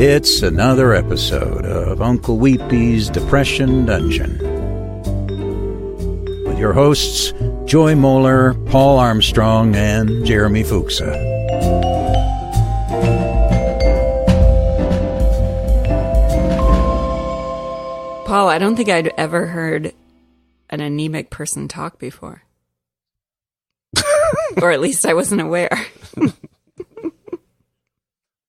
It's another episode of Uncle Weepy's Depression Dungeon. With your hosts, Joy Moeller, Paul Armstrong, and Jeremy Fuchsa. Paul, I don't think I'd ever heard an anemic person talk before. Or at least I wasn't aware.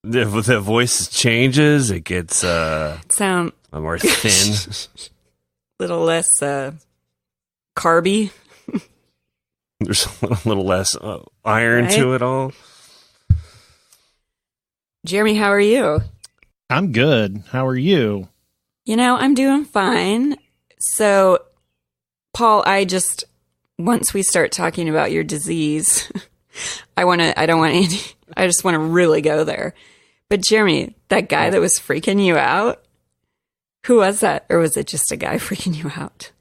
The voice changes. It gets sound more thin. Little less carby. There's a little less iron to it all. Jeremy, how are you? I'm good. How are you? You know, I'm doing fine. So, Paul, once we start talking about your disease, I just want to really go there. But Jeremy, that guy that was freaking you out, who was that? Or was it just a guy freaking you out?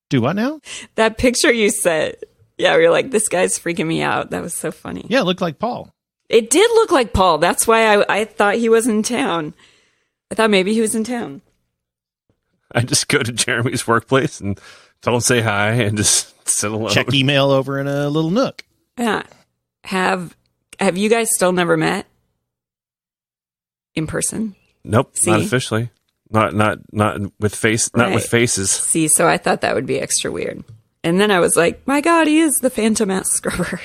Do what now? That picture you sent. Yeah, you're like, this guy's freaking me out. That was so funny. Yeah, it looked like Paul. It did look like Paul. That's why I thought he was in town. I thought maybe he was in town. I just go to Jeremy's workplace and don't say hi and just sit alone. Check email over in a little nook. Yeah. Have you guys still never met in person? Nope, See? not officially. Not with not with faces. See, so I thought that would be extra weird. And then I was like, my God, he is the Phantom Mask Scrubber.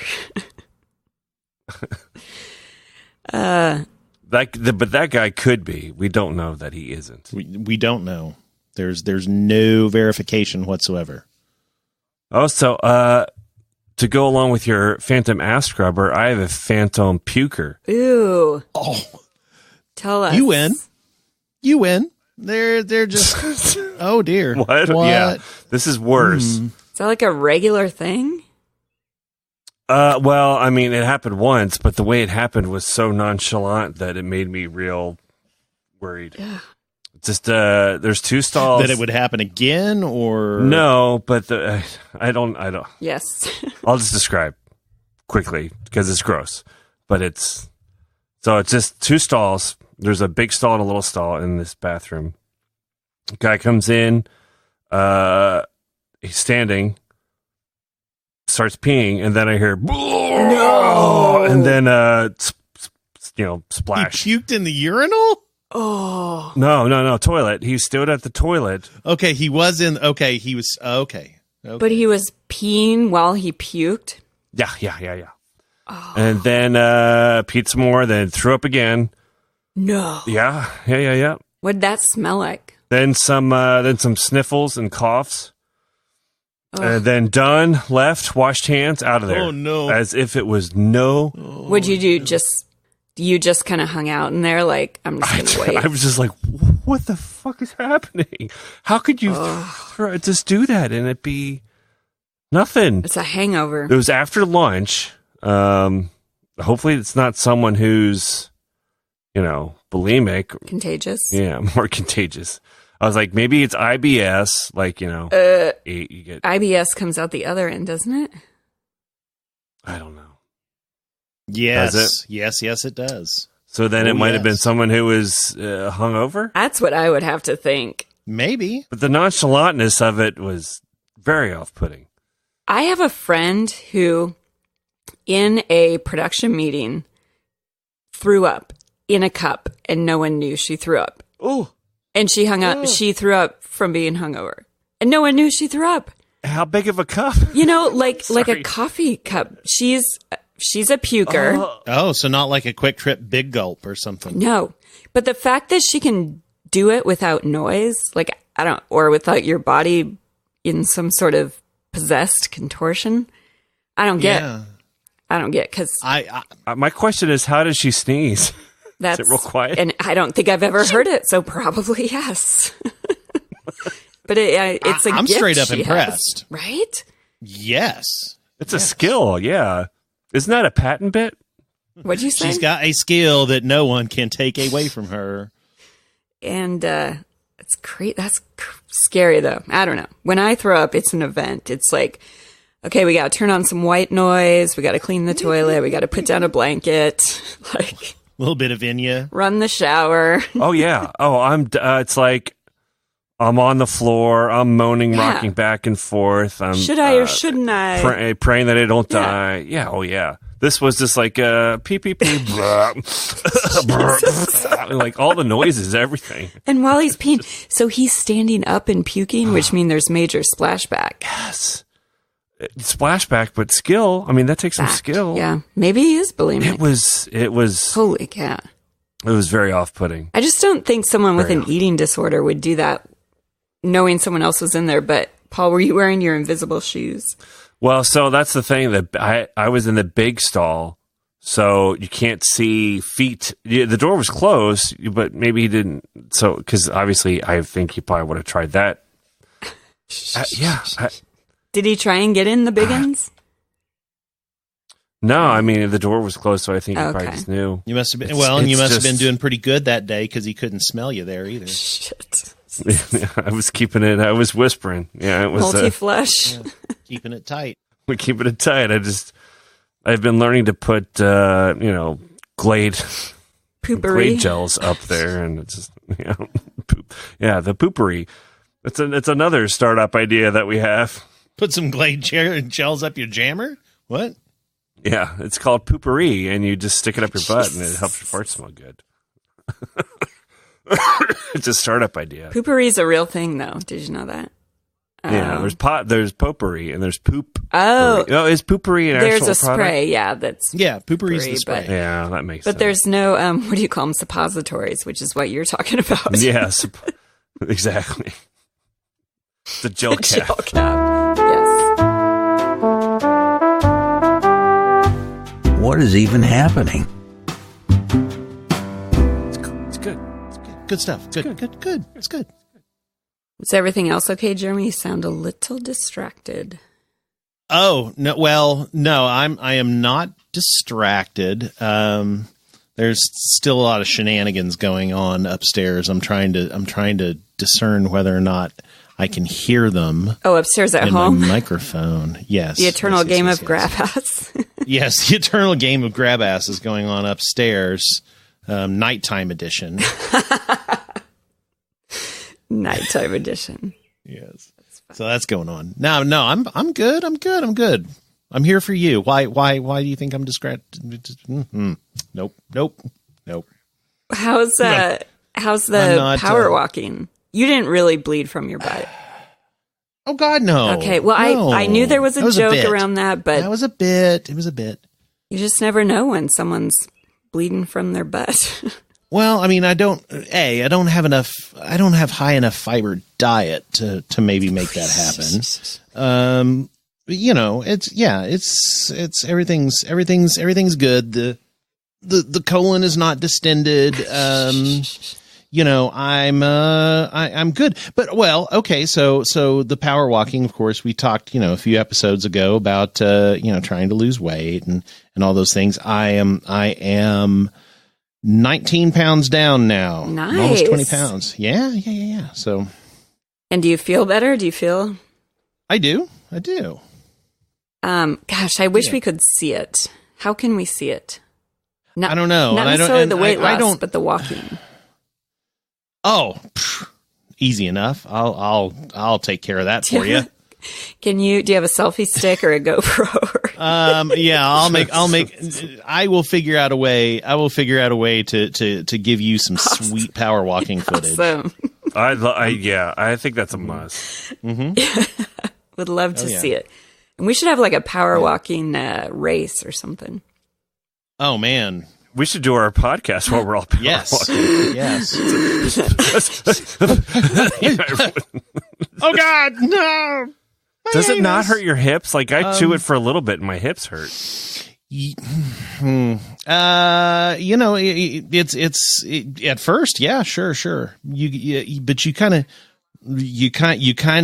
But that guy could be. We don't know that he isn't. We don't know. There's no verification whatsoever. Oh, so to go along with your Phantom Ass Scrubber, I have a Phantom Puker. Ooh. Oh. Tell us. You win. They're just oh dear. What? Yeah. This is worse. Is that like a regular thing? Well, I mean, it happened once, but the way it happened was so nonchalant that it made me real worried. Yeah. Just there's two stalls. That it would happen again, or no? But I don't. Yes. I'll just describe quickly because it's gross. But it's just two stalls. There's a big stall and a little stall in this bathroom. Guy comes in. He's standing. Starts peeing, and then I hear no, and then splash. He puked in the urinal. Oh no, toilet. He stood at the toilet. Okay, he was in. Okay, he was okay. But he was peeing while he puked. Yeah. Oh. And then peed some more. Then threw up again. No. Yeah. What'd that smell like? Then some sniffles and coughs. Then done, left, washed hands, out of there. Oh, no. As if it was no. What'd you do? You just kind of hung out in there like, I'm just going to wait. I was just like, what the fuck is happening? How could you just do that and it be nothing? It's a hangover. It was after lunch. Hopefully it's not someone who's, bulimic. Contagious. Yeah, more contagious. I was like, maybe it's IBS, you get IBS comes out the other end, doesn't it? I don't know. Yes. Does it? Yes, it does. So then it might have been someone who was hungover? That's what I would have to think. Maybe. But the nonchalantness of it was very off-putting. I have a friend who, in a production meeting, threw up in a cup, and no one knew she threw up. Oh. And she hung up. She threw up from being hungover, and no one knew she threw up. How big of a cup? Like a coffee cup. She's a puker. Oh, so not like a Quick Trip Big Gulp or something. No, but the fact that she can do it without noise, or without your body in some sort of possessed contortion, I don't get. Yeah. I don't get because my question is, how does she sneeze? That's is it real quiet? And I don't think I've ever heard it, so probably yes. But it's a I'm gift straight up she impressed. has, right? Yes. It's a skill, yeah. Isn't that a patent bit? What'd you say? She's got a skill that no one can take away from her. And it's great. That's scary, though. I don't know. When I throw up, it's an event. It's like, okay, we got to turn on some white noise. We got to clean the toilet. We got to put down a blanket. little bit of Enya. Run the shower. Oh yeah. Oh, it's like I'm on the floor. I'm moaning, Yeah. rocking back and forth. I'm Should I or shouldn't I? praying that I don't Yeah. die. Yeah. Oh yeah. This was just like pee pee pee, like all the noises, everything. And while he's peeing, so he's standing up and puking, which means there's major splashback. Yes. Splashback, but skill. I mean, that takes some skill. Yeah, maybe he is bulimic. It was Holy cat! It was very off-putting. I just don't think someone with Very an eating disorder would do that, knowing someone else was in there. But Paul, were you wearing your invisible shoes? Well, so that's the thing that I was in the big stall, so you can't see feet. Yeah, the door was closed, but maybe he didn't. So, because obviously, I think he probably would have tried that. Did he try and get in the big ones? No, I mean the door was closed, so I think he probably Okay. just knew. You must have been It's you must have been just- doing pretty good that day because he couldn't smell you there either. Shit. I was keeping it. I was whispering. Yeah, it was. Multi-flush. Yeah, keeping it tight. We're keeping it tight. I've been learning to put Glade Poopery. gels up there, and it's just poop. Yeah, the poopery. It's another startup idea that we have. Put some Glade gels up your jammer. What? Yeah, it's called poopery, and you just stick it up your butt, and it helps your fart smell good. It's a startup idea. Poopery is a real thing, though. Did you know that? Yeah, there's potpourri, and there's poop. Oh, No, is poopery an there's actual a spray. product? Yeah, that's. Yeah, poopery's the Poopery, spray. Yeah, that makes But sense. there's no what do you call them? Suppositories, which is what you're talking about. Yes, exactly. The gel cap. Gel cap. Yes. What is even happening? It's good. Good stuff. Good. It's good. Is everything else okay, Jeremy? You sound a little distracted. Oh no! Well, no, I am not distracted. There's still a lot of shenanigans going on upstairs. I'm trying to discern whether or not I can hear them Oh, upstairs at in home? my microphone. Yes, The eternal yes, game yes, of yes. grab ass. Yes, the eternal game of grab ass is going on upstairs, nighttime edition. Nighttime edition. Yes, so that's going on. No, I'm good. I'm here for you. Why do you think I'm distracted? Nope. How's the I'm not, power walking? You didn't really bleed from your butt. Oh God, no. Okay, well, No. I knew there was a That joke bit. around that, but That was a bit. It was a bit. you just never know when someone's bleeding from their butt. Well, I mean, I don't have high enough fiber diet to maybe make that happen. It's everything's good. The colon is not distended. I'm good. But well, okay. So the power walking, of course, we talked, a few episodes ago about, trying to lose weight and all those things. I am 19 pounds down now. Nice. Almost 20 pounds. Yeah. So And do you feel better? Do you feel? I do. Gosh, I wish we could see it. How can we see it? I don't know. Not And I don't- necessarily and the weight I loss, don't- but the walking. Oh, easy enough. I'll take care of that for you. Do you have a selfie stick or a GoPro? Yeah, I will figure out a way to give you some sweet power walking footage. Awesome. I think that's a must. Would love to yeah. see it. And we should have like a power walking race or something. Oh man. We should do our podcast while we're all power Yes. walking. Yes. Oh God, no. Does it not hurt your hips? Like I chew it for a little bit, and my hips hurt. It's at first, yeah, sure. But you kind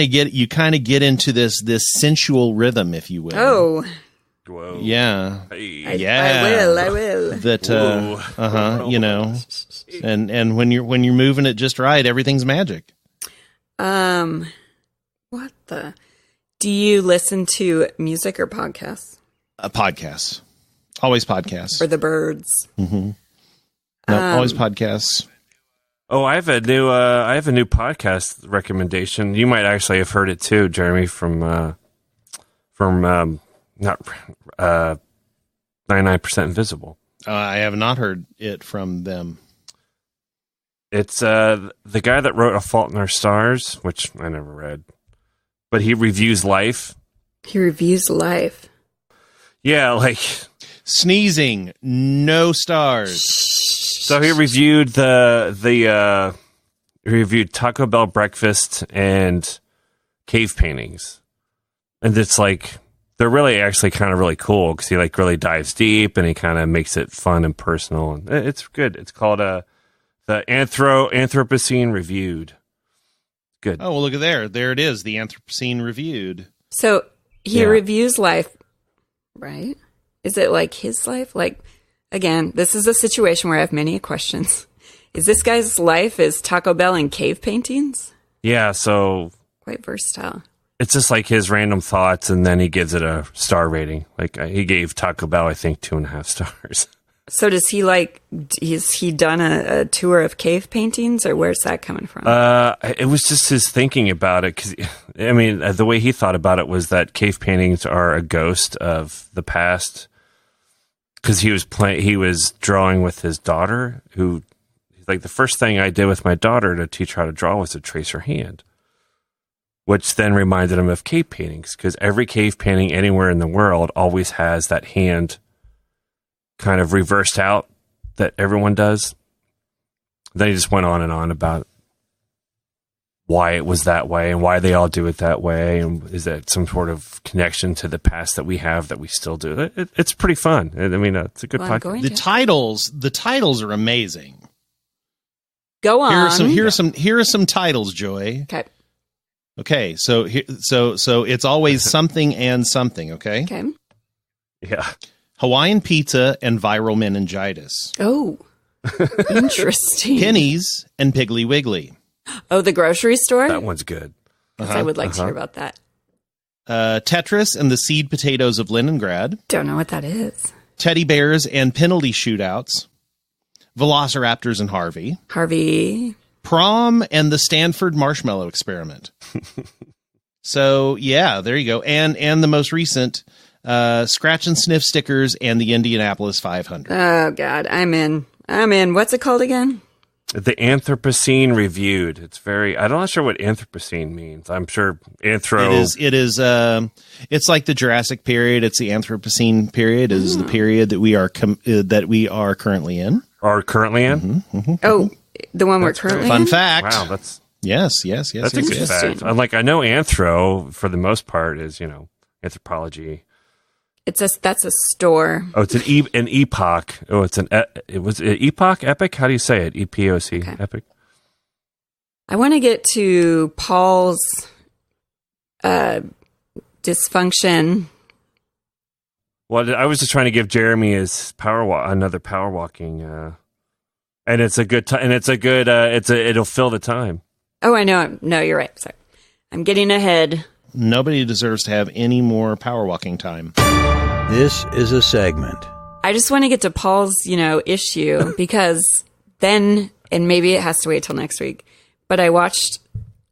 of get into this sensual rhythm, if you will. Oh, Whoa. Yeah. Hey. Yeah. I will. That Whoa. and when you're moving it just right, everything's magic. What the? Do you listen to music or podcasts Podcasts. Always podcasts. or the birds? Always podcasts. Oh, I have a new podcast recommendation. You might actually have heard it too, Jeremy, from not 99% Invisible. I have not heard it from them. It's the guy that wrote A Fault in Our Stars, which I never read, but he reviews life. He reviews life. Yeah, like Sneezing, no stars. so he reviewed he reviewed Taco Bell breakfast and cave paintings, and it's like they're really actually kind of really cool because he like really dives deep and he kind of makes it fun and personal, and it's good. It's called the Anthropocene Reviewed. Good. Oh, well, look at there it is, the Anthropocene Reviewed. So he reviews life, right? Is it like his life? Like, again, this is a situation where I have many questions. Is this guy's life is Taco Bell and cave paintings? Yeah, so Quite versatile. it's just like his random thoughts, and then he gives it a star rating. Like he gave Taco Bell, I think, 2.5 stars. So does he has he done a tour of cave paintings, or where's that coming from? It was just his thinking about it, because I mean, the way he thought about it was that cave paintings are a ghost of the past. Because he was drawing with his daughter, who, like, the first thing I did with my daughter to teach her how to draw was to trace her hand, which then reminded him of cave paintings, because every cave painting anywhere in the world always has that hand kind of reversed out that everyone does. Then he just went on and on about why it was that way and why they all do it that way, and is that some sort of connection to the past that we have that we still do. It's pretty fun. I mean, it's a good podcast. The titles are amazing. Go on. Here are some titles, Joy. Okay, so it's always something and something. Okay. Yeah. Hawaiian pizza and viral meningitis. Oh, interesting. Pennies and Piggly Wiggly. Oh, the grocery store? That one's good. I would like to hear about that. Tetris and the seed potatoes of Leningrad. Don't know what that is. Teddy bears and penalty shootouts. Velociraptors and Harvey. Prom and the Stanford marshmallow experiment. So, yeah, there you go. And the most recent, scratch and sniff stickers and the Indianapolis 500. Oh, God. I'm in. What's it called again? The Anthropocene Reviewed. It's I'm not sure what Anthropocene means. I'm sure It is. It's like the Jurassic period. It's the Anthropocene period. It is the period that we are currently in. Oh, the one we're currently in? Fun fact. Wow, that's yes. That's a good fact. Like, I know anthro for the most part is, anthropology. That's a store. Oh, it's an epoch. Oh, it was an epoch, epic. How do you say it? EPOC, okay. Epic. I want to get to Paul's dysfunction. Well, I was just trying to give Jeremy his another power walking, and it's a good time. And it'll fill the time. Oh, I know. No, you're right. Sorry, I'm getting ahead. Nobody deserves to have any more power walking time. This is a segment. I just want to get to Paul's, issue because then, and maybe it has to wait till next week, but I watched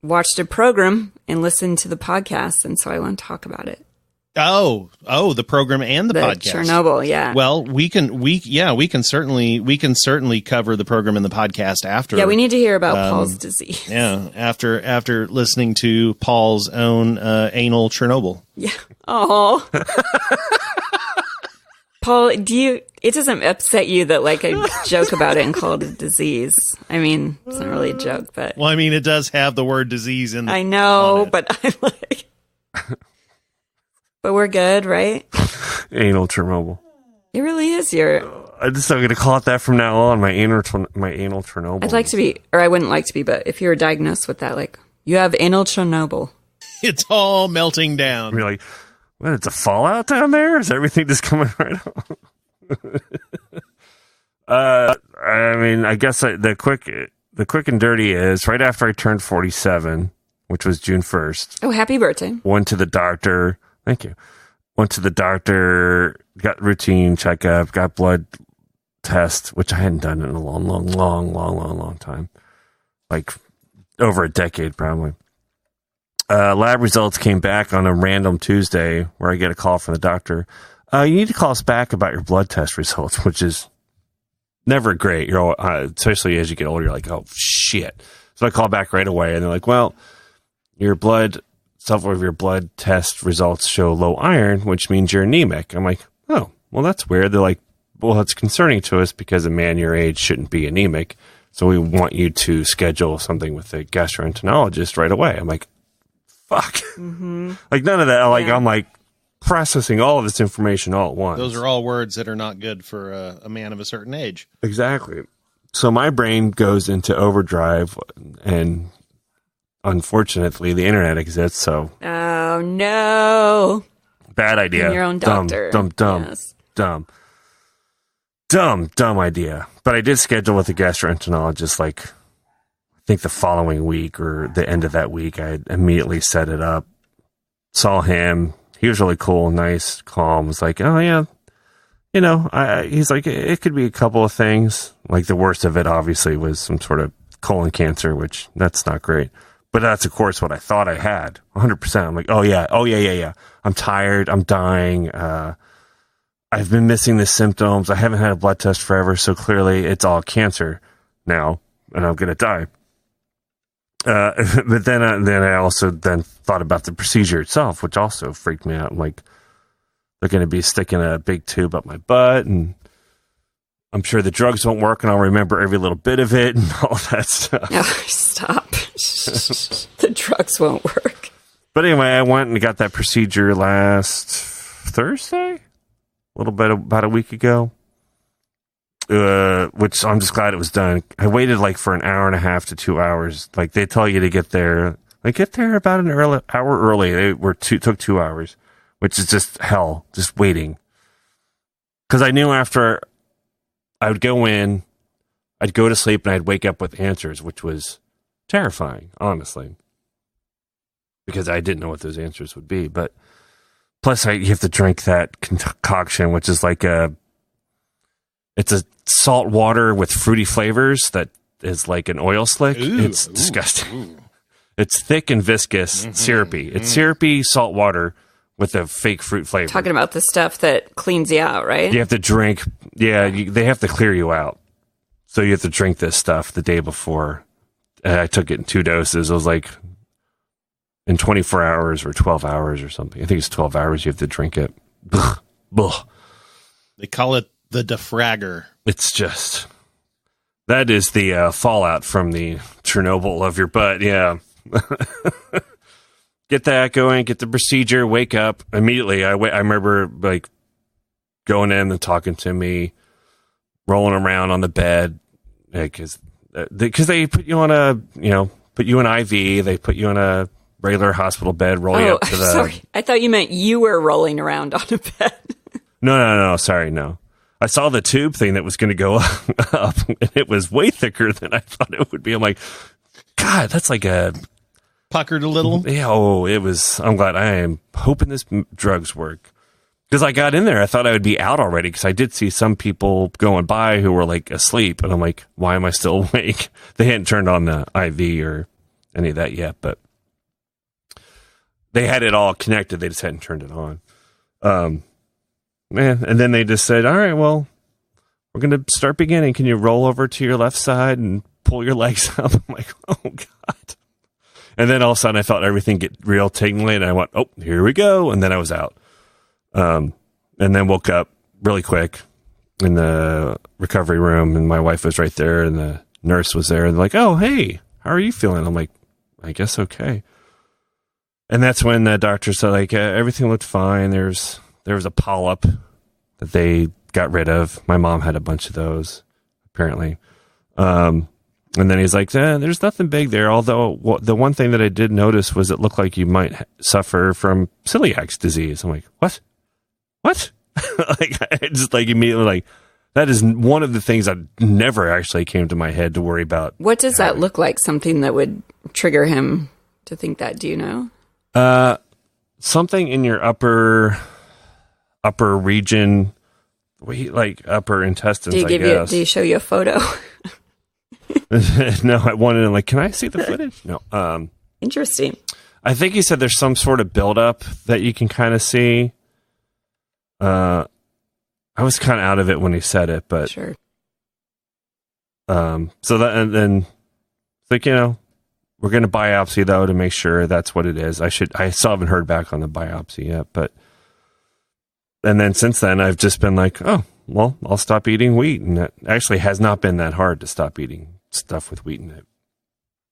a program and listened to the podcast, and so I want to talk about it. Oh, the program and the podcast. Chernobyl, yeah. Well, we can certainly cover the program and the podcast after. Yeah, we need to hear about Paul's disease. Yeah, after listening to Paul's own anal Chernobyl. Yeah. Oh. Paul, it doesn't upset you that like I joke about it and call it a disease? I mean, it's not really a joke, but well, I mean, it does have the word disease in. I know, but I'm like. But we're good, right? Anal Chernobyl. It really is I'm just not going to call it that from now on. My anal Chernobyl. I'd like to be, or I wouldn't like to be, but if you were diagnosed with that, like, you have anal Chernobyl. It's all melting down. You're like, what? It's a fallout down there? Is everything just coming right on? I mean, I guess the quick and dirty is right after I turned 47, which was June 1st. Oh, happy birthday! Went to the doctor. Thank you. Went to the doctor, got routine checkup, got blood test, which I hadn't done in a long time, like over a decade probably. Lab results came back on a random Tuesday where I get a call from the doctor. You need to call us back about your blood test results, which is never great. Especially as you get older, you're like, oh shit. So I call back right away, and they're like, well, several of your blood test results show low iron, which means you're anemic. I'm like, oh, well, that's weird. They're like, well, it's concerning to us because a man your age shouldn't be anemic. So we want you to schedule something with a gastroenterologist right away. I'm like, fuck. Mm-hmm. Like none of that. Like I'm like processing all of this information all at once. Those are all words that are not good for a man of a certain age. Exactly. So my brain goes into overdrive, and unfortunately the internet exists. So oh no, bad idea. And your own doctor. Dumb idea. But I did schedule with a gastroenterologist like I think the following week or the end of that week. I immediately set it up, saw him. He was really cool, nice, calm. Was like, oh yeah, he's like, it could be a couple of things. Like the worst of it obviously was some sort of colon cancer, which that's not great. But that's of course what I thought I had 100%. I'm like, oh yeah. I'm tired. I'm dying. I've been missing the symptoms. I haven't had a blood test forever, so clearly it's all cancer now, and I'm gonna die. But then I also thought about the procedure itself, which also freaked me out. I'm like, they're gonna be sticking a big tube up my butt, and I'm sure the drugs won't work, and I'll remember every little bit of it and all that stuff. Oh, stop! The drugs won't work. But anyway, I went and got that procedure last Thursday. A little bit about a week ago, which I'm just glad it was done. I waited like for an hour and a half to 2 hours. Like they tell you to get there, about an hour early. Took 2 hours, which is just hell, just waiting. Because I knew after I would go in, I'd go to sleep and I'd wake up with answers, which was terrifying, honestly, because I didn't know what those answers would be. But plus, you have to drink that concoction, which is like it's a salt water with fruity flavors that is like an oil slick. It's disgusting. Ooh. It's thick and viscous, syrupy. It's syrupy salt water with a fake fruit flavor. Talking about the stuff that cleans you out, right? You have to drink. Yeah, they have to clear you out. So you have to drink this stuff the day before. I took it in 2 doses. I was like, in 24 hours or 12 hours or something. I think it's 12 hours you have to drink it. Ugh. They call it the defragger. It's just, that is the fallout from the Chernobyl of your butt. Yeah. Get that going, get the procedure, wake up immediately. I remember like going in and talking to me, rolling around on the bed because they put you on put you in IV. They put you in a regular hospisptal bed, rolling up to the... Sorry. I thought you meant you were rolling around on a bed. No. Sorry, no. I saw the tube thing that was going to go up, and it was way thicker than I thought it would be. I'm like, God, that's like a... Puckered a little? Yeah, it was... I'm glad. I am hoping this drugs work. Because I got in there, I thought I would be out already, because I did see some people going by who were like asleep, and I'm like, why am I still awake? They hadn't turned on the IV or any of that yet, but... They had it all connected. They just hadn't turned it on. And then they just said, all right, well, we're going to start beginning. Can you roll over to your left side and pull your legs up? I'm like, oh, God. And then all of a sudden I felt everything get real tingly, and I went, oh, here we go. And then I was out. And then woke up really quick in the recovery room, and my wife was right there, and the nurse was there. And they're like, oh, hey, how are you feeling? I'm like, I guess okay. And that's when the doctor said, like, everything looked fine. There was a polyp that they got rid of. My mom had a bunch of those, apparently. And then he's like, there's nothing big there. Although the one thing that I did notice was it looked like you might suffer from celiac disease. I'm like, what? Like, I just like immediately like, that is one of the things that never actually came to my head to worry about. What does that look like? Something that would trigger him to think that? Do you know? Something in your upper region, like upper intestines, Do you show you a photo? No, I wanted to like, can I see the footage? No. Interesting. I think he said there's some sort of buildup that you can kind of see. I was kind of out of it when he said it, but sure. So that, and then like, we're going to biopsy though to make sure that's what it is. I still haven't heard back on the biopsy yet, and then since then I've just been like, oh, well, I'll stop eating wheat. And it actually has not been that hard to stop eating stuff with wheat in it.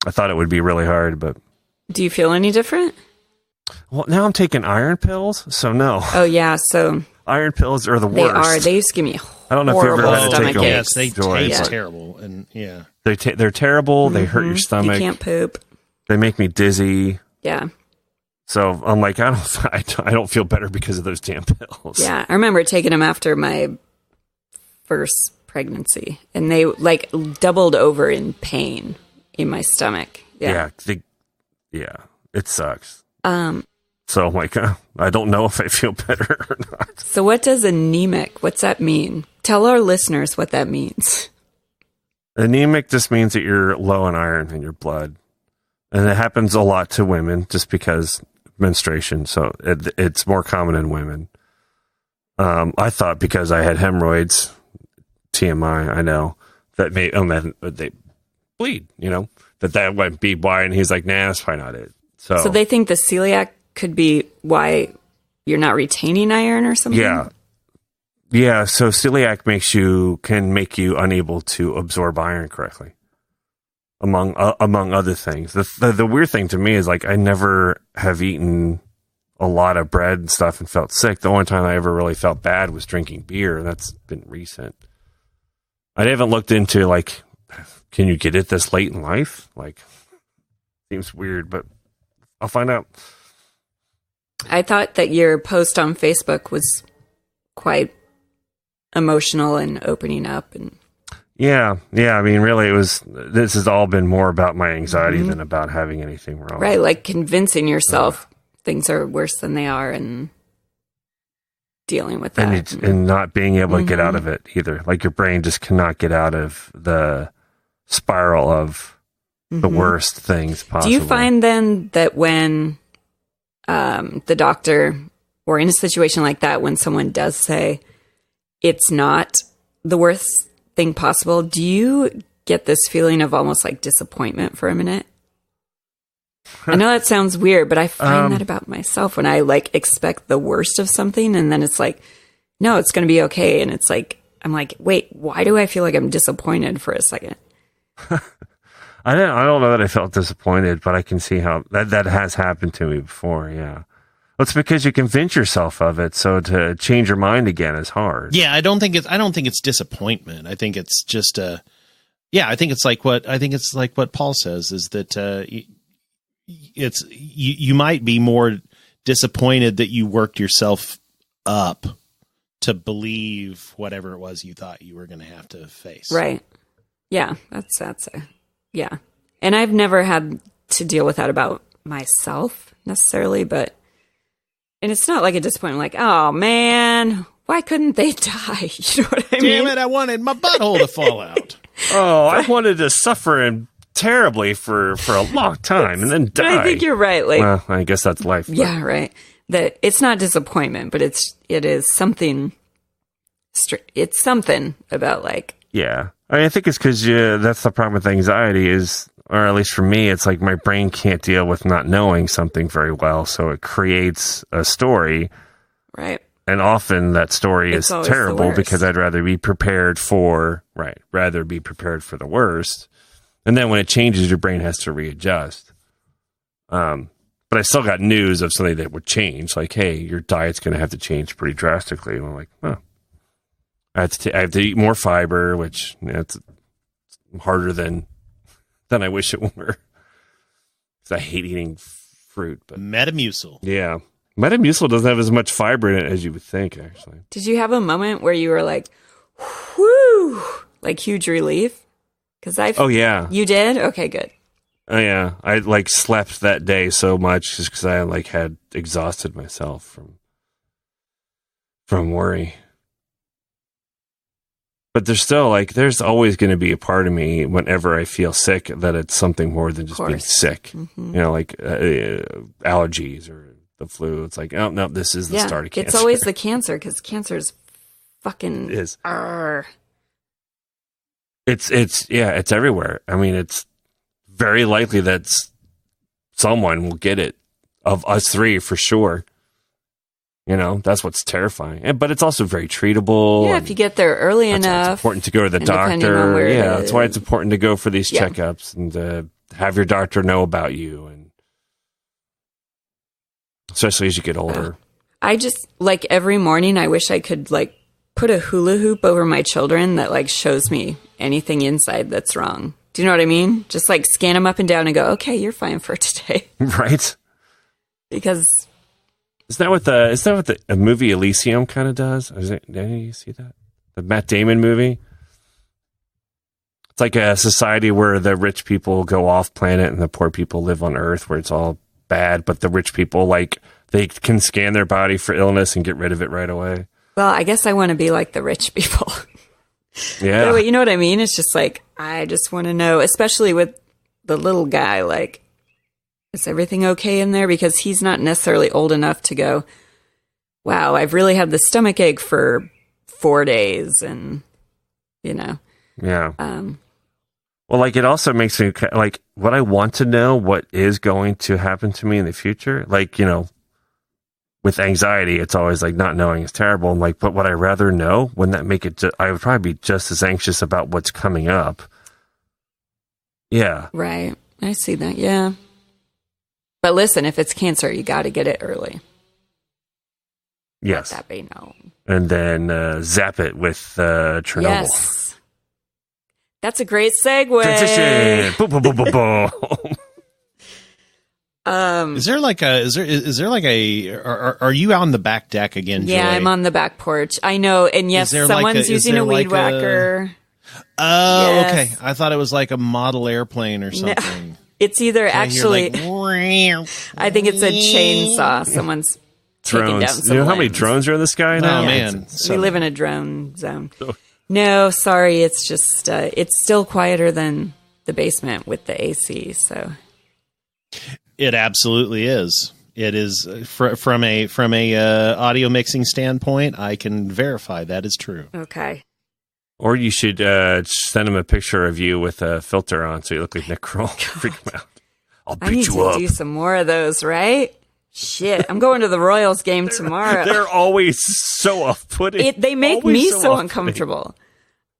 I thought it would be really hard, but. Do you feel any different? Well, now I'm taking iron pills, so no. Oh yeah, so iron pills are the worst. They used to give me I don't know if you've ever had to take them. Yes, they taste terrible, and yeah, they're terrible. Mm-hmm. They hurt your stomach. You can't poop. They make me dizzy. Yeah. So I'm like, I don't feel better because of those damn pills. Yeah, I remember taking them after my first pregnancy, and they like doubled over in pain in my stomach. Yeah. Yeah, it sucks. So I'm like, I don't know if I feel better or not. So what does anemic? What's that mean? Tell our listeners what that means. Anemic just means that you're low in iron in your blood. And it happens a lot to women just because menstruation. So it's more common in women. I thought because I had hemorrhoids, TMI, I know, that they bleed, that might be why. And he's like, nah, that's probably not it. So they think the celiac could be why you're not retaining iron or something? Yeah. Yeah, so celiac can make you unable to absorb iron correctly, among other things. The weird thing to me is like I never have eaten a lot of bread and stuff and felt sick. The only time I ever really felt bad was drinking beer, and that's been recent. I haven't looked into like, can you get it this late in life? Like, seems weird, but I'll find out. I thought that your post on Facebook was quite emotional and opening up, and yeah. I mean, really, this has all been more about my anxiety than about having anything wrong. Right, like convincing yourself things are worse than they are, and dealing with that, and not being able to get out of it either. Like your brain just cannot get out of the spiral of the worst things possible. Do you find then that when the doctor, or in a situation like that, when someone does say it's not the worst thing possible, do you get this feeling of almost like disappointment for a minute? I know that sounds weird, but I find that about myself when I like expect the worst of something, and then it's like, no, it's going to be okay. And it's like, I'm like, wait, why do I feel like I'm disappointed for a second? I don't know that I felt disappointed, but I can see how that has happened to me before. Yeah. Well, it's because you convince yourself of it. So to change your mind again is hard. Yeah. I don't think it's disappointment. I think it's just, I think it's like what Paul says is that, you might be more disappointed that you worked yourself up to believe whatever it was you thought you were going to have to face. Right. Yeah. Yeah. And I've never had to deal with that about myself necessarily, and it's not like a disappointment, like, oh man, why couldn't they die? You know what I mean? Damn it, I wanted my butthole to fall out. Oh, I wanted to suffer and terribly for a long time and then die. I think you're right. Like, well, I guess that's life. But. Yeah, right. That it's not disappointment, but it is something. It's something about like. Yeah, I think it's because that's the problem with anxiety is, or at least for me, it's like my brain can't deal with not knowing something very well, so it creates a story. Right. And often that story is terrible because I'd rather be prepared for the worst. And then when it changes, your brain has to readjust. But I still got news of something that would change. Like, hey, your diet's going to have to change pretty drastically. And I'm like, oh, I have to eat more fiber, which it's harder than I wish it were. Because I hate eating fruit. But Metamucil. Yeah. Metamucil doesn't have as much fiber in it as you would think, actually. Did you have a moment where you were like, whoo, like huge relief? Oh, yeah. You did? Okay, good. Oh, yeah. I like slept that day so much just because I like had exhausted myself from worry. But there's still like, there's always going to be a part of me whenever I feel sick that it's something more than just being sick. Mm-hmm. You know, like allergies or the flu. It's like, oh no, this is the start of cancer. It's always the cancer because cancer is fucking. It is. Arr. It's everywhere. I mean, it's very likely that someone will get it, of us three for sure. You know, that's what's terrifying. But it's also very treatable. Yeah, if you get there early enough. It's important to go to the doctor. Yeah, that's why it's important to go for these checkups and have your doctor know about you, and especially as you get older. I just, like, every morning I wish I could, like, put a hula hoop over my children that, like, shows me anything inside that's wrong. Do you know what I mean? Just, like, scan them up and down and go, okay, you're fine for today. Right? Because... Isn't that what the movie Elysium kind of does? Did any of you see that? The Matt Damon movie? It's like a society where the rich people go off planet and the poor people live on Earth, where it's all bad, but the rich people, like, they can scan their body for illness and get rid of it right away. Well, I guess I want to be like the rich people. Yeah. But you know what I mean? It's just like, I just want to know, especially with the little guy, like, is everything okay in there? Because he's not necessarily old enough to go, wow, I've really had the stomach ache for 4 days, and, you know. Yeah. Well, like, it also makes me, like, what I want to know, what is going to happen to me in the future, like, you know, with anxiety, it's always like not knowing is terrible. I'm like, but would I rather know? Wouldn't that make it, I would probably be just as anxious about what's coming up. Yeah. Right. I see that. Yeah. But listen, if it's cancer, you got to get it early. Yes. Let that be known. And then zap it with Chernobyl. Yes. That's a great segue. Transition. Boom, boom, boom, boom, boom. Is there like a are you out on the back deck again, Joy? Yeah, I'm on the back porch. I know. And yes, someone's using a weed whacker. Oh, Yes. okay. I thought it was like a model airplane or something. No, it's either actually, like, I think it's a chainsaw. Someone's taking down Drones. some You know how many limbs. drones are in the sky now? Oh, man. We So- live in a drone zone. No, sorry. It's just, it's still quieter than the basement with the AC. So It absolutely is. It is from a audio mixing standpoint. I can verify that is true. okay. Or you should send him a picture of you with a filter on so you look like Nick Kroll. Freak him out. I'll I need beat you to up. do some more of those, right? Shit, I'm going to the Royals game tomorrow. They're always so off-putting. They make Always me so off-putting. uncomfortable.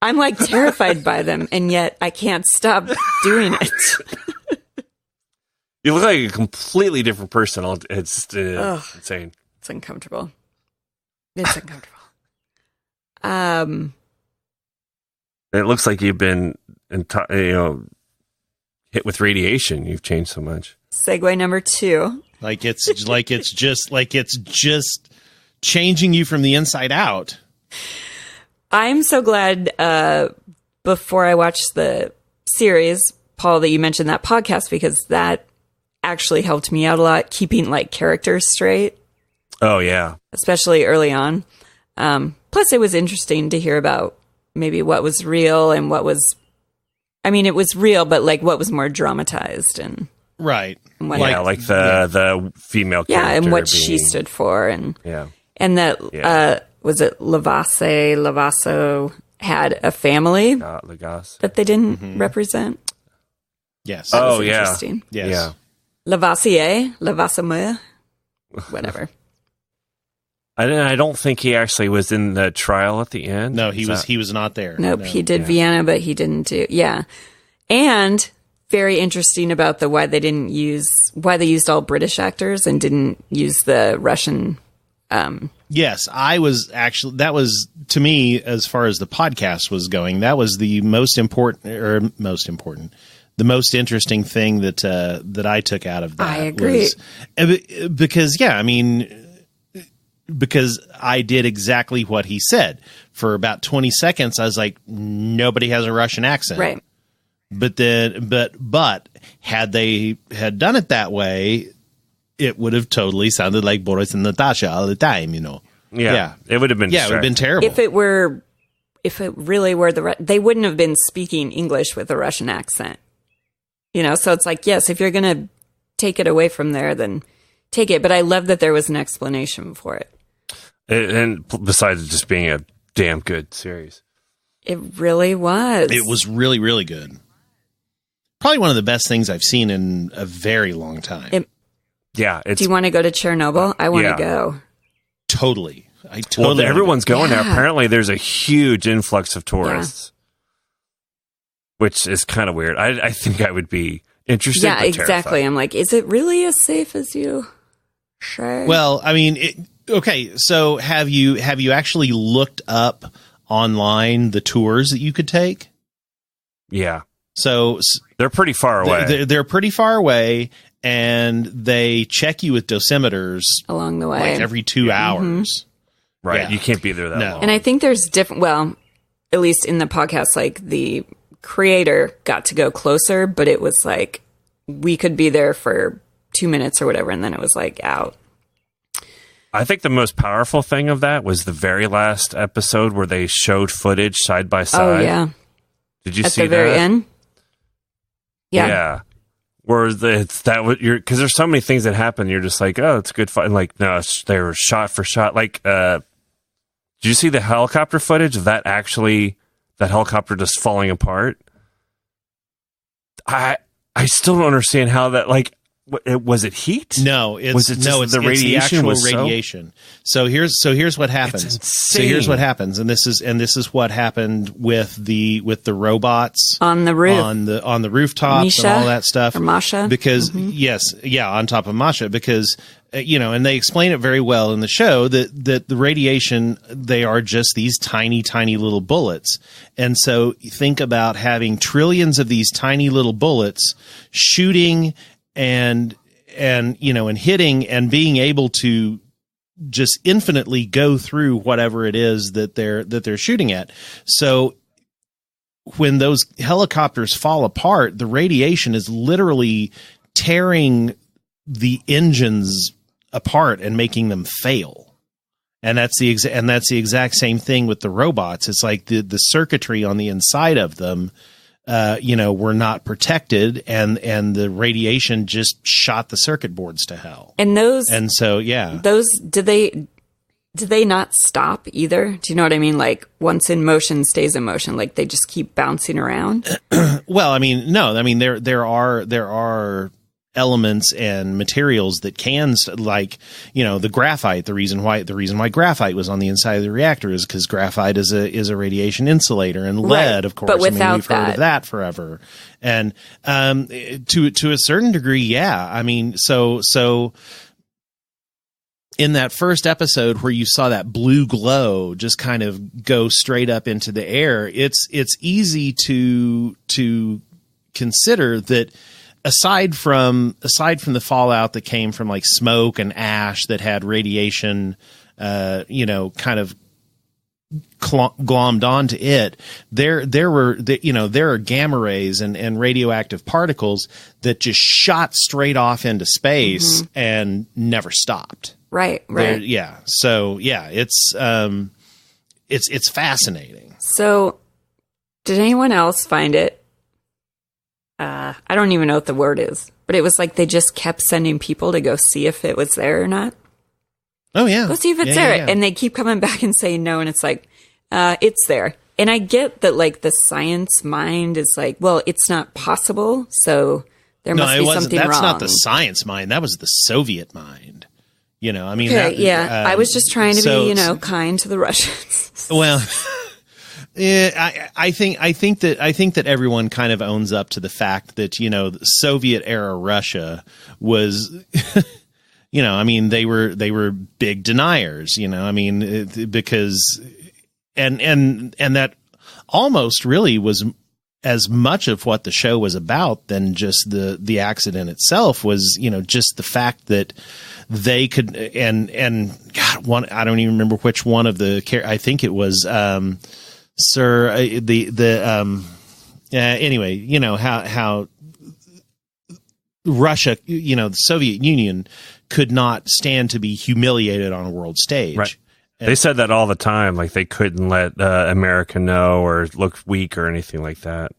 I'm like terrified by them, and yet I can't stop doing it. You look like a completely different person. It's Ugh. insane. It's uncomfortable. It's uncomfortable. It looks like you've been, hit with radiation. You've changed so much. Segue number 2. Like it's just changing you from the inside out. I'm so glad before I watched the series, Paul, that you mentioned that podcast, because that actually helped me out a lot, keeping like characters straight, Oh, yeah. especially early on. Plus, it was interesting to hear about maybe what was real and what was, I mean, it was real, but like what was more dramatized and Right. what, Like the female character. yeah, and what she being- stood for, and Yeah. that was it Lavasso had a family Lagasse. that they didn't represent. Yes. That Oh, was yeah. interesting. Yes. Yeah. Lavassier, whatever. I don't think he actually was in the trial at the end. No, Is he was not there. Nope, No. he did Yeah. Vienna, but he didn't do, yeah. And very interesting about why they used all British actors and didn't use the Russian. Yes, that was, to me, as far as the podcast was going, that was the most important, the most interesting thing that I took out of that. I agree. Because I did exactly what he said. For about 20 seconds, I was like, nobody has a Russian accent. Right. But had they had done it that way, it would have totally sounded like Boris and Natasha all the time, you know. Yeah. It would have been Yeah, it would have been distracting. terrible. If it were if it really were they wouldn't have been speaking English with a Russian accent. You know, so it's like, yes, if you're going to take it away from there, then take it. But I love that there was an explanation for it. And besides just being a damn good series. It really was. It was really, really good. Probably one of the best things I've seen in a very long time. Do you want to go to Chernobyl? I want to go. Totally. Well, everyone's going there. Apparently, there's a huge influx of tourists, which is kind of weird. I think I would be interested. Yeah, but exactly. terrified. I'm like, is it really as safe as you? Sure. Well, I mean, okay. So have you actually looked up online the tours that you could take? Yeah. So they're pretty far away. They're pretty far away, and they check you with dosimeters along the way, like every 2 hours. Right. Yeah. You can't be there that long. And I think there's different, well, at least in the podcast, like the creator got to go closer, but it was like we could be there for 2 minutes or whatever, and then it was like out. I think the most powerful thing of that was the very last episode where they showed footage side by side. Oh, yeah. Did you see that? At the very end? Yeah. Yeah. Where it's that what you're, because there's so many things that happen. You're just like, oh, it's a good fight. Like, no, they were shot for shot. Like, did you see the helicopter footage of that helicopter just falling apart? I still don't understand how that, like, was it heat? No, it's the radiation. Radiation. So here's what happens. So here's what happens, and this is what happened with the robots on the roof, on the rooftops, Misha, and all that stuff. Or Masha, because on top of Masha, because and they explain it very well in the show that the radiation, they are just these tiny little bullets, and so think about having trillions of these tiny little bullets shooting and hitting and being able to just infinitely go through whatever it is that they're shooting at. So when those helicopters fall apart, the radiation is literally tearing the engines apart and making them fail. And that's the exact same thing with the robots. It's like the circuitry on the inside of them were not protected, and the radiation just shot the circuit boards to hell. Those did they not stop either? Do you know what I mean? Like, once in motion stays in motion, like they just keep bouncing around. Well, I mean, no, I mean there are elements and materials that can, like, the graphite. The reason why graphite was on the inside of the reactor is because graphite is a radiation insulator, and lead, of course. But without we've heard of that forever. And to a certain degree, yeah. I mean, so in that first episode where you saw that blue glow just kind of go straight up into the air, it's easy to consider that. Aside from the fallout that came from like smoke and ash that had radiation, kind of glommed onto it, there are gamma rays and radioactive particles that just shot straight off into space and never stopped. Right. Yeah. So yeah, it's fascinating. So, did anyone else find it? I don't even know what the word is, but it was like they just kept sending people to go see if it was there or not. Oh, yeah. Go see if it's there. Yeah. And they keep coming back and saying no. And it's like, it's there. And I get that, like, the science mind is like, well, it's not possible. So there must be something wrong. That's not the science mind. That was the Soviet mind. I mean, okay, I was just trying to be, kind to the Russians. Well, yeah, I think that everyone kind of owns up to the fact that, Soviet era Russia was, I mean, they were big deniers, I mean, because, and that almost really was as much of what the show was about than just the accident itself was, just the fact that they could, and God, I don't even remember which one of I think it was, anyway, how Russia, the Soviet Union could not stand to be humiliated on a world stage. Right. They said that all the time, like they couldn't let America know or look weak or anything like that.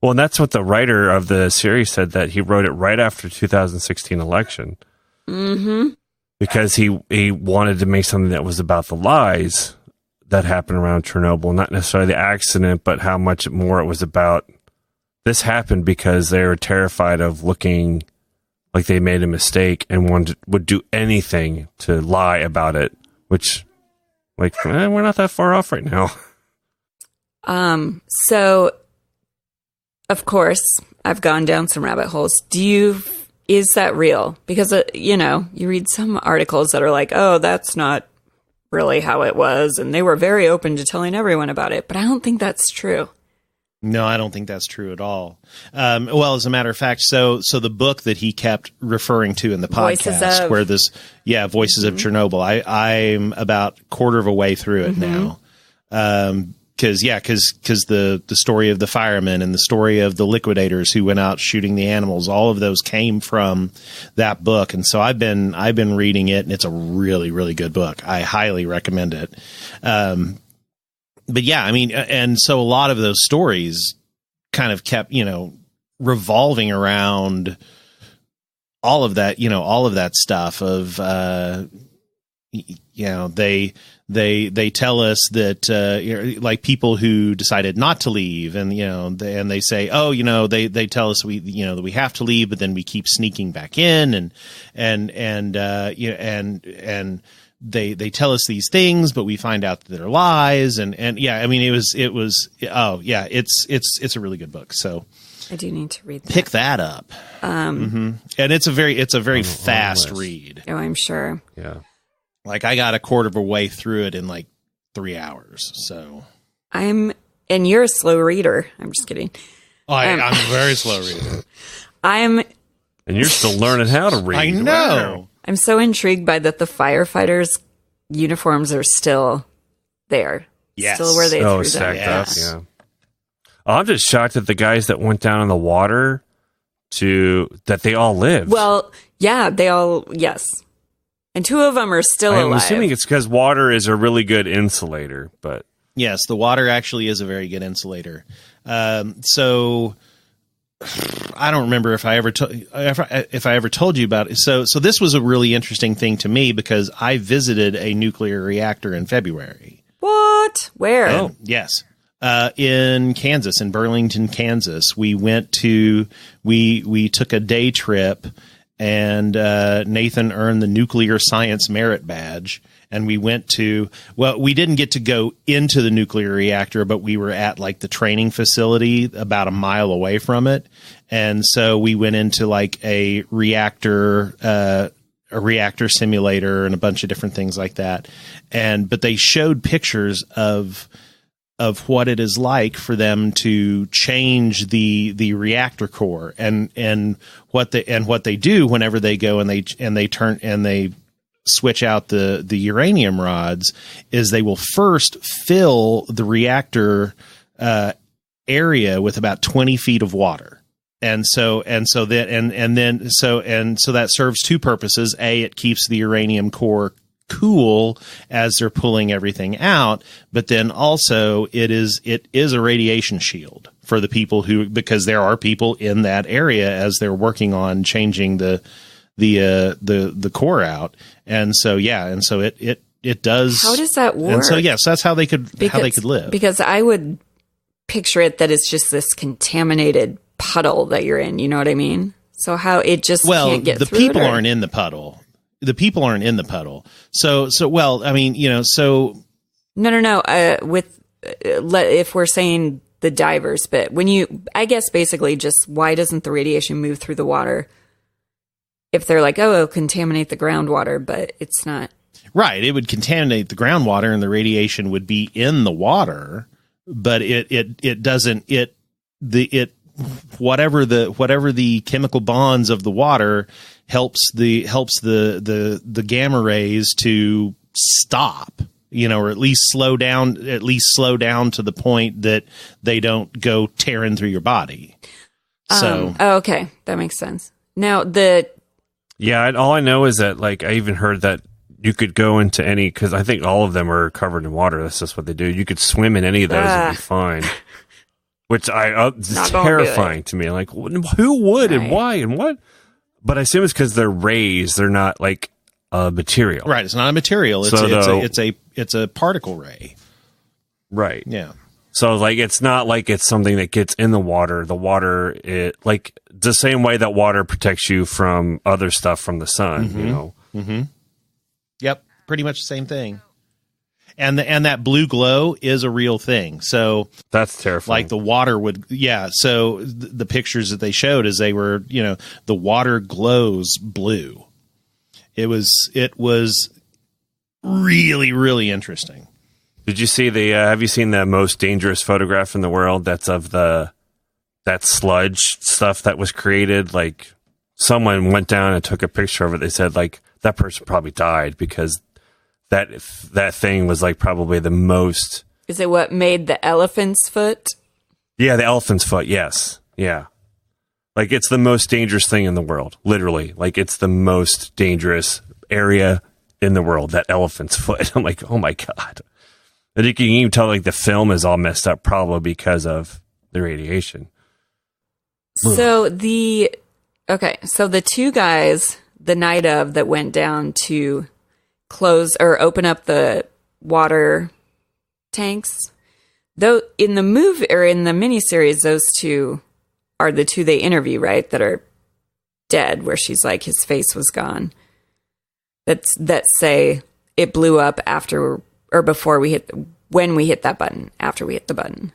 Well, and that's what the writer of the series said, that he wrote it right after 2016 election. Mm-hmm. Because he wanted to make something that was about the lies that happened around Chernobyl, not necessarily the accident, but how much more it was about this happened because they were terrified of looking like they made a mistake and would do anything to lie about it, which, like, we're not that far off right now. So, of course, I've gone down some rabbit holes. Is that real? Because, you read some articles that are like, oh, that's not really how it was. And they were very open to telling everyone about it. But I don't think that's true. No, I don't think that's true at all. Well, as a matter of fact, so the book that he kept referring to in the podcast, Voices of Chernobyl, I'm about quarter of a way through it now. Because the story of the firemen and the story of the liquidators who went out shooting the animals, all of those came from that book. And so I've been reading it, and it's a really, really good book. I highly recommend it. But yeah, I mean, and so a lot of those stories kind of kept, revolving around all of that stuff of, they tell us that, like people who decided not to leave and, and they say, they tell us that we have to leave, but then we keep sneaking back in and they tell us these things, but we find out that they're lies. And yeah, I mean, it's a really good book. So I do need to read that. Pick that up. And it's a very fast read. Oh, I'm sure. Yeah. Like I got a quarter of a way through it in like 3 hours. So and you're a slow reader. I'm just kidding. I'm a very slow reader. And you're still learning how to read. I know. Wow. I'm so intrigued by that the firefighters' uniforms are still there. Yes. Still where they threw them. Stacked Yes. up, yeah. I'm just shocked at the guys that went down in the water that they all lived. Well, yeah, yes. And 2 of them are still I'm alive. assuming it's because water is a really good insulator, but Yes, the water actually is a very good insulator. So I don't remember if I ever told you about it. So this was a really interesting thing to me because I visited a nuclear reactor in February. What? Where? Oh, yes. In Kansas, in Burlington, Kansas. We took a day trip, and Nathan earned the Nuclear Science Merit Badge. And we we didn't get to go into the nuclear reactor, but we were at like the training facility about a mile away from it. And so we went into like a reactor simulator and a bunch of different things like that. But they showed pictures of what it is like for them to change the reactor core and what they do whenever they go and they switch out the uranium rods is they will first fill the reactor area with about 20 feet of water. And so that serves 2 purposes. A, it keeps the uranium core cool as they're pulling everything out, but then also it is a radiation shield for the people because there are people in that area as they're working on changing the core out. And so it does. How does that work? And so yes, that's how they could live. Because I would picture it that it's just this contaminated puddle that you're in. You know what I mean? So how it just can't get the through people it, aren't in the puddle. The people aren't in the puddle. So well, I mean, so no. If we're saying the divers bit, I guess basically just why doesn't the radiation move through the water? If they're like, it'll contaminate the groundwater, but it's not. Right. It would contaminate the groundwater and the radiation would be in the water, but it doesn't, whatever the chemical bonds of the water helps the gamma rays to stop, or at least slow down to the point that they don't go tearing through your body. Okay. That makes sense. Now yeah, all I know is that, like, I even heard that you could go into any, because I think all of them are covered in water. That's just what they do. You could swim in any of those and be fine. Which it's terrifying to me. Like, who would and why and what? But I assume it's because they're rays. They're not like a material. Right. It's not a material. It's a particle ray. Right. Yeah. So, like, it's not like it's something that gets in the water. The water, like, the same way that water protects you from other stuff from the sun, you know? Mm-hmm. Yep. Pretty much the same thing. And that blue glow is a real thing. So that's terrifying. Like the water would, yeah. So the pictures that they showed is they were, you know, the water glows blue. It was really, really interesting. Did you see have you seen the most dangerous photograph in the world? That's of that sludge stuff that was created. Like, someone went down and took a picture of it. They said, like, that person probably died because that thing was, like, probably the most. Is it what made the elephant's foot? Yeah, the elephant's foot. Yes. Yeah. Like, it's the most dangerous thing in the world. Literally. Like, it's the most dangerous area in the world, that elephant's foot. I'm like, oh my God. And you can even tell, like, the film is all messed up probably because of the radiation. So the two guys the night of that went down to close or open up the water tanks, though in the movie or in the miniseries, those two are the two they interview, right? That are dead, where she's like, his face was gone. That say it blew up after or before when we hit that button, after we hit the button.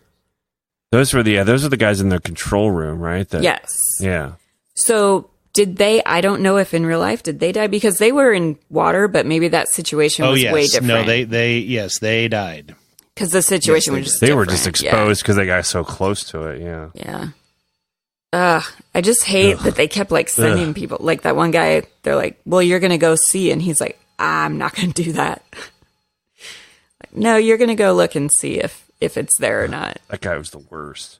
Those are the guys in the control room, right? Yes. Yeah. So did they, I don't know if in real life, did they die? Because they were in water, but maybe that situation was way different. No, they died. Because the situation was just different. They were just exposed because they got so close to it, yeah. Yeah. I just hate that they kept, like, sending people. Like, that one guy, they're like, well, you're going to go see. And he's like, I'm not going to do that. Like, no, you're going to go look and see if it's there or not. That guy was the worst.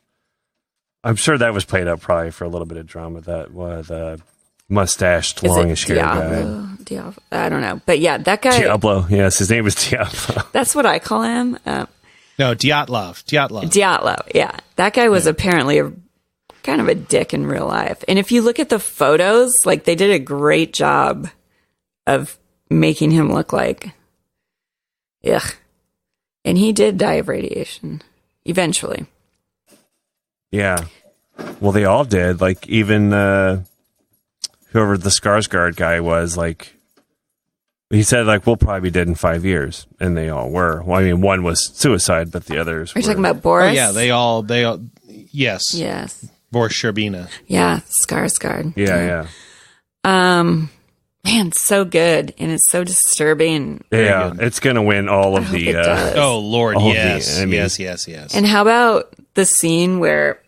I'm sure that was played up probably for a little bit of drama. That the mustached, longish hair guy. Diablo? I don't know. But yeah, that guy. Diablo. Yes, his name was Diablo. That's what I call him. No, Dyatlov. Dyatlov, yeah. That guy was apparently kind of a dick in real life. And if you look at the photos, like, they did a great job of making him look like, ugh. And he did die of radiation eventually. Yeah. Well, they all did. Like, even whoever the Skarsgård guy was, like, he said, like, we'll probably be dead in 5 years. And they all were. Well, I mean, one was suicide, but the others Are you talking about Boris? Oh, yeah, they all, yes. Yes. Boris Sherbina. Yeah, Skarsgård. Yeah. Man, so good. And it's so disturbing. Yeah, it's going to win all of the... oh, Lord, yes. Yes. And how about the scene where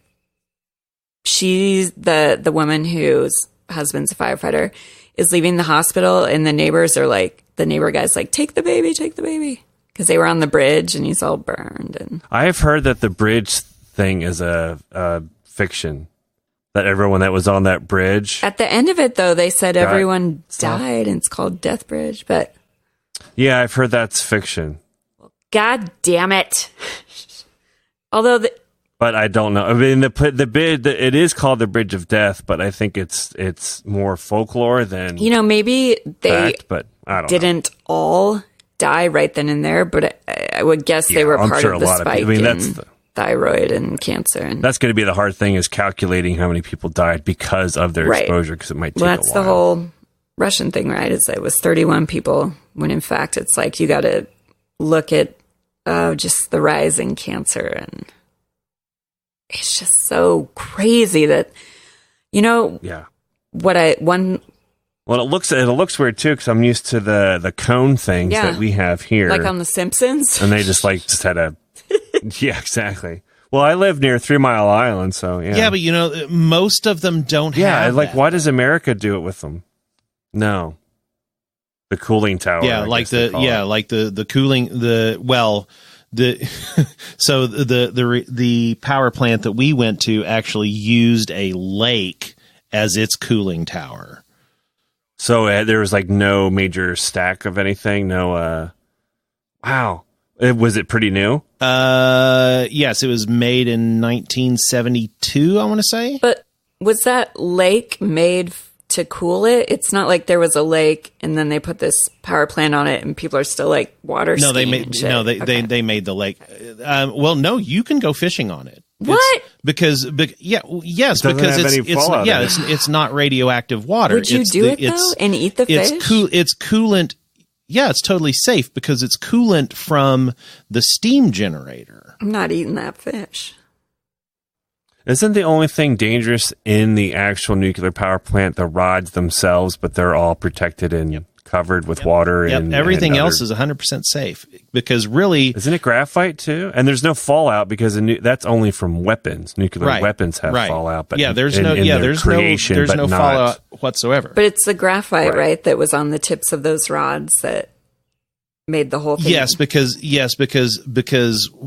she's the woman whose husband's a firefighter is leaving the hospital, and the neighbors are like, the neighbor guy's like, take the baby. Because they were on the bridge, and he's all burned. And I have heard that the bridge thing is a fiction. That everyone that was on that bridge. At the end of it, though, they said everyone died, and it's called Death Bridge. But yeah, I've heard that's fiction. God damn it! Although, but I don't know. I mean, it is called the Bridge of Death, but I think it's more folklore than maybe they but I don't didn't all die right then and there. But I would guess they were part of the spike. That's thyroid and cancer, and that's going to be the hard thing, is calculating how many people died because of their exposure, because it might take a while. That's the whole Russian thing, right? Is it was 31 people, when in fact it's like you got to look at just the rise in cancer, and it's just so crazy that Well, it looks weird too, because I'm used to the cone things that we have here, like on The Simpsons, and they just had a. Yeah, exactly. Well, I live near 3 Mile Island, so yeah. Yeah, but most of them don't have that. Why does America do it with them? No. The cooling tower. Yeah, the cooling so the power plant that we went to actually used a lake as its cooling tower. So there was like no major stack of anything. No. Wow. Was it pretty new? Yes, it was made in 1972, I want to say. But was that lake made to cool it? It's not like there was a lake and then they put this power plant on it and people are still like water skiing. They made the lake. Well, no, you can go fishing on it. What? Because it's not radioactive water. Would you do it though and eat the fish? It's coolant. Yeah, it's totally safe because it's coolant from the steam generator. I'm not eating that fish. Isn't the only thing dangerous in the actual nuclear power plant the rods themselves, but they're all protected and covered with water? And everything else is 100% safe because really... Isn't it graphite too? And there's no fallout because that's only from weapons. Nuclear weapons have fallout. But there's no fallout whatsoever. But it's the graphite, right, that was on the tips of those rods that made the whole thing. Yes, because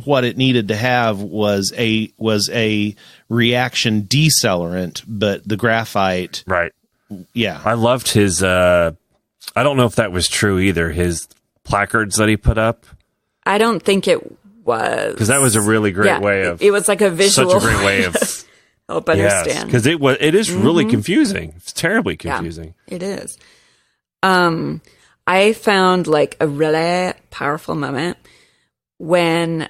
what it needed to have was a reaction decelerant, but the graphite. Right. Yeah. I loved his I don't know if that was true either. His placards that he put up. I don't think it was. Because that was a really great way of... It was like a visual... Such a great way of... help understand. Because it is really confusing. It's terribly confusing. Yeah, it is. I found like a really powerful moment when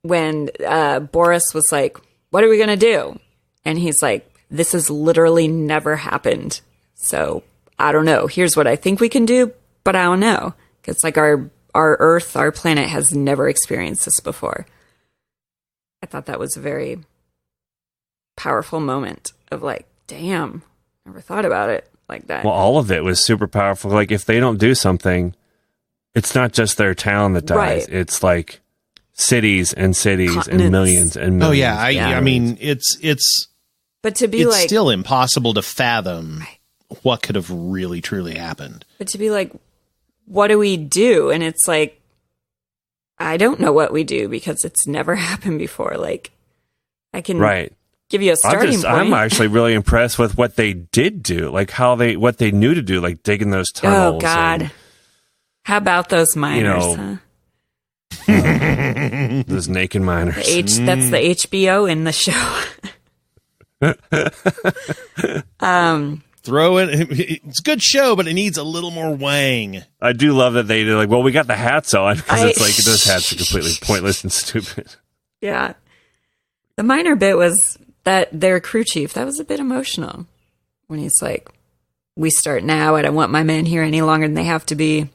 Boris was like, what are we going to do? And he's like, this has literally never happened. So I don't know. Here's what I think we can do, but I don't know. Because like our Earth, our planet has never experienced this before. I thought that was a very powerful moment of like, damn, never thought about it like that. Well, all of it was super powerful. Like if they don't do something, it's not just their town that dies. Right. It's like cities and cities Continents. and millions and millions. Oh yeah, I mean it's. But to be it's like, still impossible to fathom what could have really truly happened. But to be like, what do we do? And it's like, I don't know what we do because it's never happened before. Like, I can give you a starting point. I'm actually really impressed with what they did do, like what they knew to do, like digging those tunnels. Oh God, how about those miners? Those naked miners. That's the HBO in the show. Throw it. It's a good show, but it needs a little more wang. I do love that they did like, well, we got the hats on because it's like those hats are completely pointless and stupid. Yeah. The minor bit was that their crew chief, that was a bit emotional when he's like, we start now. I don't want my men here any longer than they have to be.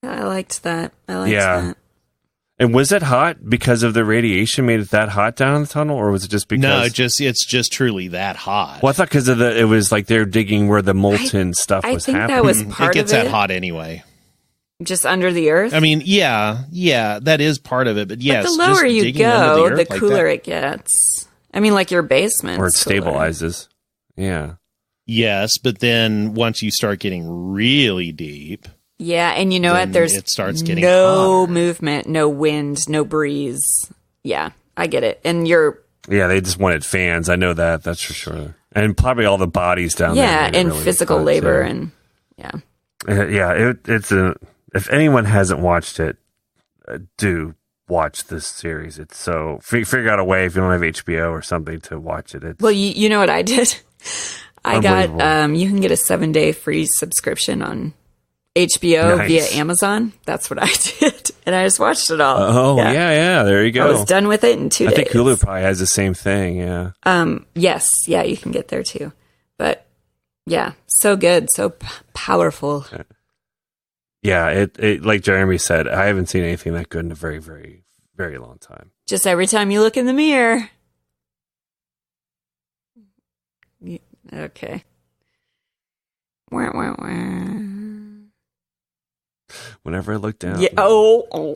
I liked that. That. And was it hot because of the radiation made it that hot down in the tunnel, or was it just because? No, it's just truly that hot. Well, I thought because of it was like they're digging where the molten stuff was happening. I think that was part of it. It gets that hot anyway. Just under the earth? I mean, yeah, that is part of it. But yes, but the lower you go, the cooler like it gets. I mean, like your basement. Or it stabilizes. Yeah. Yes, but then once you start getting really deep. Yeah, and you know what? There's it starts getting no hotter. Movement, no wind, no breeze. Yeah, I get it. And yeah, they just wanted fans. I know that. That's for sure. And probably all the bodies down there. Yeah, and really physical labor and it's if anyone hasn't watched it, do watch this series. It's so figure out a way if you don't have HBO or something to watch it. Well, you know what I did? I got you can get a 7-day free subscription on HBO via Amazon. That's what I did. And I just watched it all. Oh, yeah. There you go. I was done with it in 2 days. I think Hulu probably has the same thing, yeah. Yes. Yeah, you can get there too. But yeah, so good. So powerful. Yeah, it like Jeremy said, I haven't seen anything that good in a very, very, very long time. Just every time you look in the mirror. Okay. Wah, wah, wah. Whenever I look down. Yeah. Oh.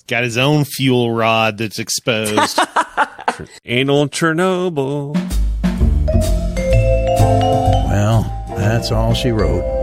Got his own fuel rod that's exposed. Anal Chernobyl. Well, that's all she wrote.